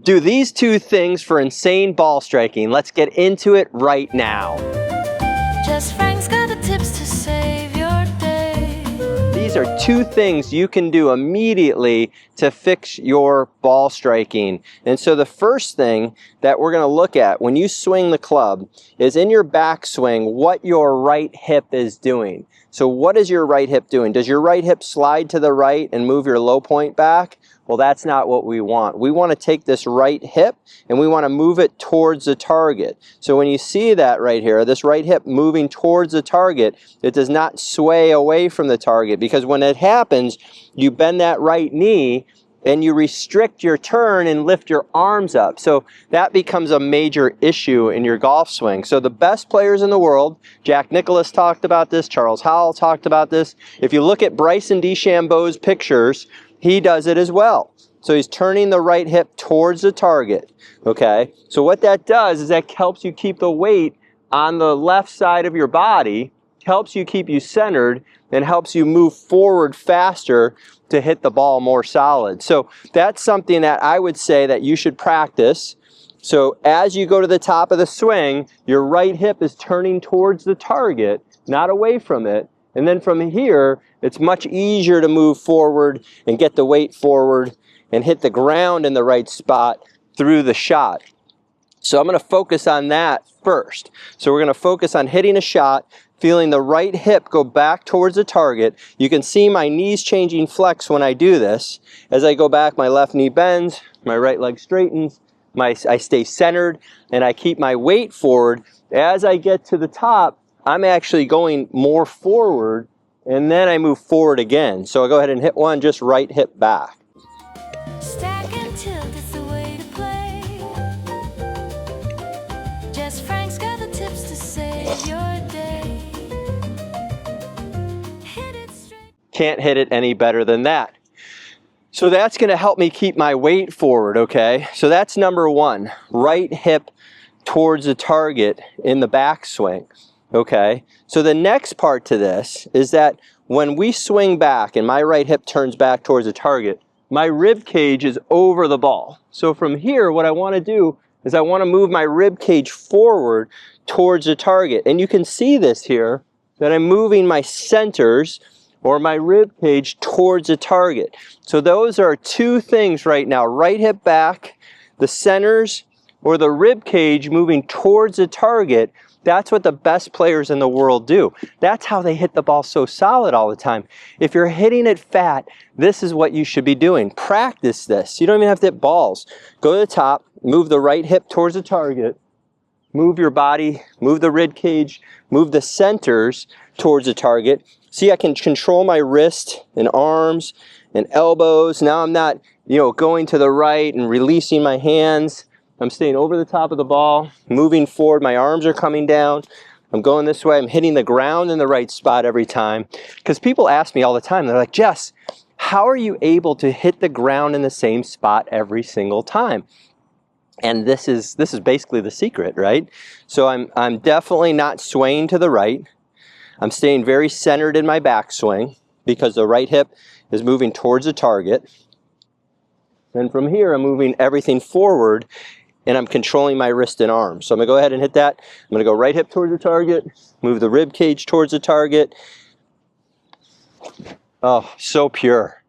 Do these two things for insane ball striking. Let's get into it right now. Jess Frank's got the tips to save your day. These are two things you can do immediately to fix your ball striking. And so the first thing that we're going to look at when you swing the club is in your backswing what your right hip is doing. So what is your right hip doing? Does your right hip slide to the right and move your low point back? Well, that's not what we want. We want to take this right hip and we want to move it towards the target. So when you see that right here, this right hip moving towards the target, it does not sway away from the target, because when it happens, you bend that right knee and you restrict your turn and lift your arms up. So that becomes a major issue in your golf swing. So the best players in the world, Jack Nicklaus talked about this, Charles Howell talked about this. If you look at Bryson DeChambeau's pictures, he does it as well. So he's turning the right hip towards the target, okay? So what that does is that helps you keep the weight on the left side of your body, helps you keep you centered, and helps you move forward faster to hit the ball more solid. So that's something that I would say that you should practice. So as you go to the top of the swing, your right hip is turning towards the target, not away from it. And then from here, it's much easier to move forward and get the weight forward and hit the ground in the right spot through the shot. So I'm going to focus on that first. So we're going to focus on hitting a shot, feeling the right hip go back towards the target. You can see my knees changing flex when I do this. As I go back, my left knee bends, my right leg straightens, I stay centered, and I keep my weight forward. As I get to the top, I'm actually going more forward, and then I move forward again. So I'll go ahead and hit one, just right hip back. Stack and tilt is the way to play. Jess Frank's got the tips to save your day. Hit it straight. Can't hit it any better than that. So that's going to help me keep my weight forward, okay? So that's number one, right hip towards the target in the backswing. Okay, so the next part to this is that when we swing back and my right hip turns back towards the target, my rib cage is over the ball. So from here, what I want to do is I want to move my rib cage forward towards the target. And you can see this here, that I'm moving my centers or my rib cage towards the target. So those are two things right now, right hip back, the centers or the rib cage moving towards the target. That's what the best players in the world do. That's how they hit the ball so solid all the time. If you're hitting it fat, this is what you should be doing. Practice this. You don't even have to hit balls. Go to the top, move the right hip towards the target, move your body, move the rib cage, move the centers towards the target. See, I can control my wrist and arms and elbows. Now I'm not, going to the right and releasing my hands. I'm staying over the top of the ball, moving forward, my arms are coming down, I'm going this way, I'm hitting the ground in the right spot every time. Because people ask me all the time, they're like, Jess, how are you able to hit the ground in the same spot every single time? And this is basically the secret, right? So I'm definitely not swaying to the right. I'm staying very centered in my backswing because the right hip is moving towards the target. And from here, I'm moving everything forward, and I'm controlling my wrist and arm. So I'm going to go ahead and hit that. I'm going to go right hip towards the target, move the rib cage towards the target. Oh, so pure.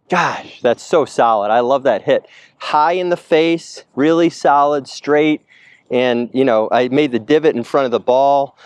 Gosh, that's so solid. I love that hit. High in the face, really solid, straight. And, I made the divot in front of the ball,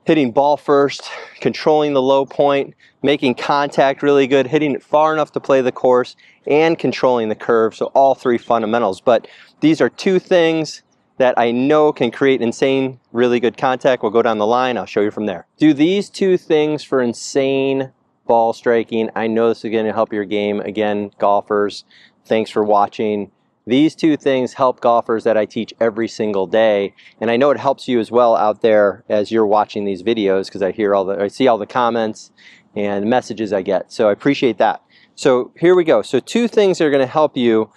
hitting ball first, controlling the low point, making contact really good, hitting it far enough to play the course, and controlling the curve. So all three fundamentals. But these are two things that I know can create insane, really good contact. We'll go down the line. I'll show you from there. Do these two things for insane ball striking. I know this is going to help your game. Again, golfers, thanks for watching. These two things help golfers that I teach every single day. And I know it helps you as well out there as you're watching these videos, because I see all the comments and messages I get. So I appreciate that. So here we go. So two things that are going to help you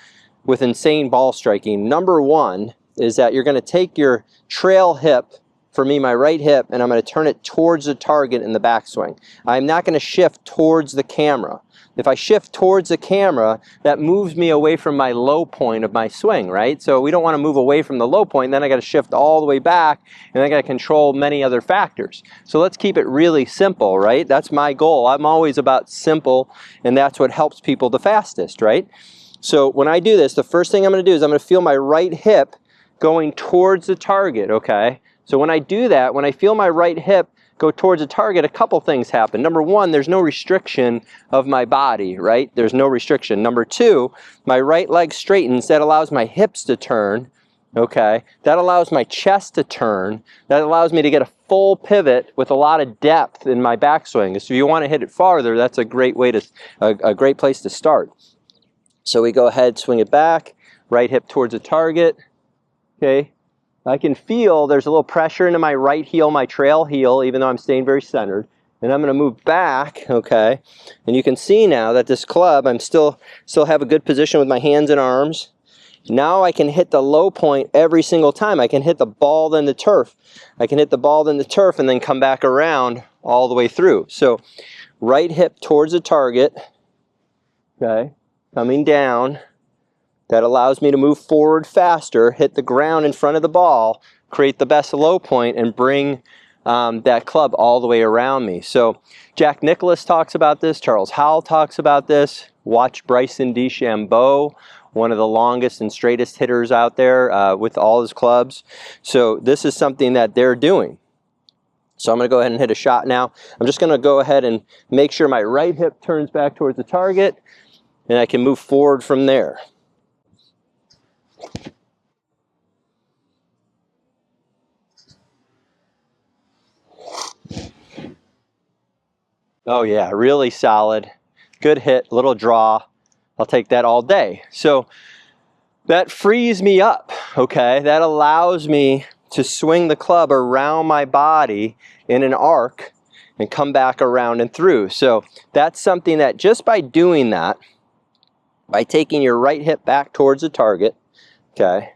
with insane ball striking. Number one is that you're going to take your trail hip for me, my right hip, and I'm going to turn it towards the target in the backswing. I'm not going to shift towards the camera. If I shift towards the camera, that moves me away from my low point of my swing, right? So we don't want to move away from the low point, then I got to shift all the way back, and I got to control many other factors. So let's keep it really simple, right? That's my goal. I'm always about simple, and that's what helps people the fastest, right? So when I do this, the first thing I'm going to do is I'm going to feel my right hip going towards the target, okay? So when I do that, when I feel my right hip go towards a target, a couple things happen. Number one, there's no restriction of my body, right? There's no restriction. Number two, my right leg straightens. That allows my hips to turn, okay? That allows my chest to turn. That allows me to get a full pivot with a lot of depth in my backswing. So if you want to hit it farther, that's a great way to, a great place to start. So we go ahead, swing it back, right hip towards the target, okay? I can feel there's a little pressure into my right heel, my trail heel, even though I'm staying very centered. And I'm going to move back, okay? And you can see now that this club, I'm still have a good position with my hands and arms. Now I can hit the low point every single time. I can hit the ball, then the turf. I can hit the ball, then the turf, and then come back around all the way through. So right hip towards the target, okay? Coming down. That allows me to move forward faster, hit the ground in front of the ball, create the best low point, and bring that club all the way around me. So Jack Nicklaus talks about this. Charles Howell talks about this. Watch Bryson DeChambeau, one of the longest and straightest hitters out there with all his clubs. So this is something that they're doing. So I'm going to go ahead and hit a shot now. I'm just going to go ahead and make sure my right hip turns back towards the target, and I can move forward from there. Oh yeah, really solid. Good hit, little draw. I'll take that all day. So that frees me up, okay? That allows me to swing the club around my body in an arc and come back around and through. So that's something that just by doing that, by taking your right hip back towards the target, okay,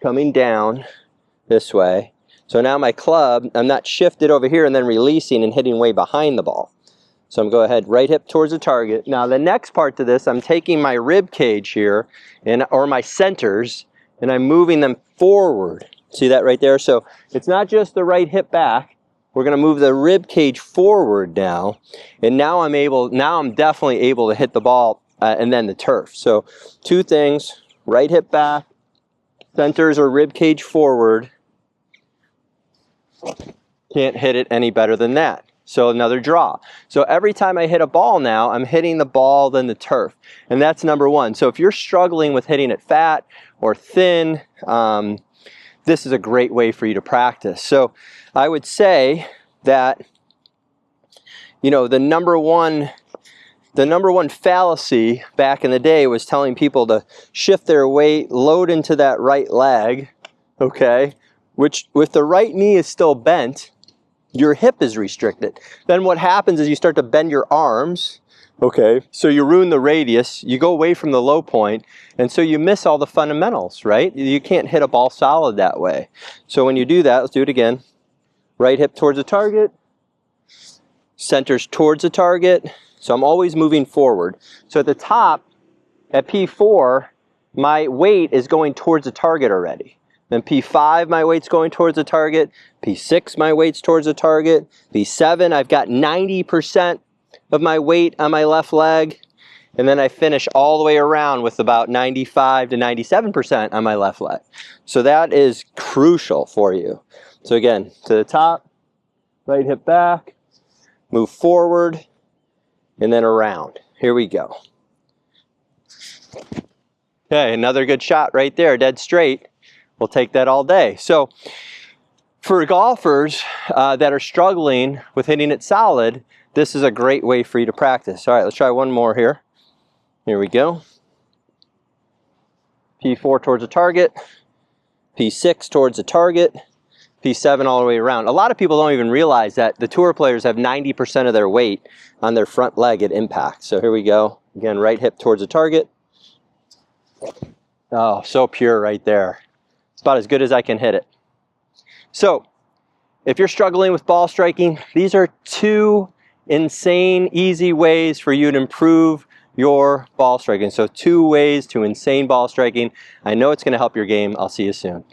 coming down this way. So now my club, I'm not shifted over here and then releasing and hitting way behind the ball. So I'm going to go ahead, right hip towards the target. Now the next part to this, I'm taking my rib cage here, or my centers, and I'm moving them forward. See that right there? So it's not just the right hip back. We're going to move the rib cage forward now. And now I'm definitely able to hit the ball and then the turf. So two things, right hip back, centers or rib cage forward. Can't hit it any better than that. So another draw. So every time I hit a ball now, I'm hitting the ball, then the turf. And that's number one. So if you're struggling with hitting it fat or thin, this is a great way for you to practice. So I would say that, you know, the number one fallacy back in the day was telling people to shift their weight, load into that right leg, okay? Which, if the right knee is still bent, your hip is restricted. Then what happens is you start to bend your arms, okay? So you ruin the radius, you go away from the low point, and so you miss all the fundamentals, right? You can't hit a ball solid that way. So when you do that, let's do it again. Right hip towards the target, centers towards the target. So I'm always moving forward. So at the top, at P4, my weight is going towards the target already. Then P5, my weight's going towards the target. P6, my weight's towards the target. P7, I've got 90% of my weight on my left leg. And then I finish all the way around with about 95 to 97% on my left leg. So that is crucial for you. So again, to the top, right hip back, move forward, and then around. Here we go. Okay, another good shot right there, dead straight. We'll take that all day. So for golfers that are struggling with hitting it solid, this is a great way for you to practice. All right, let's try one more here. Here we go. P4 towards the target, P6 towards the target, P7 all the way around. A lot of people don't even realize that the tour players have 90% of their weight on their front leg at impact. So here we go. Again, right hip towards the target. Oh, so pure right there. It's about as good as I can hit it. So if you're struggling with ball striking, these are 2 insane easy ways for you to improve your ball striking. So 2 ways to insane ball striking. I know it's going to help your game. I'll see you soon.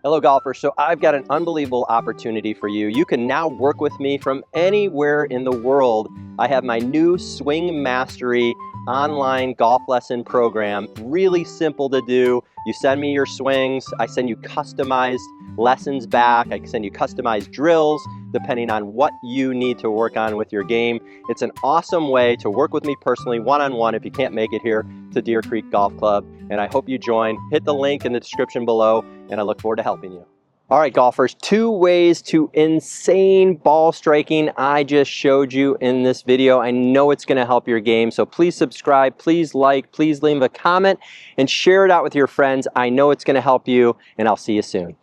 Hello golfers, so I've got an unbelievable opportunity for you. You can now work with me from anywhere in the world. I have my new Swing Mastery online golf lesson program. Really simple to do. You send me your swings, I send you customized lessons back, I send you customized drills depending on what you need to work on with your game. It's an awesome way to work with me personally, one-on-one, if you can't make it here to Deer Creek Golf Club, and I hope you join. Hit the link in the description below, and I look forward to helping you. All right, golfers, 2 ways to insane ball striking I just showed you in this video. I know it's going to help your game, so please subscribe, please like, please leave a comment, and share it out with your friends. I know it's going to help you, and I'll see you soon.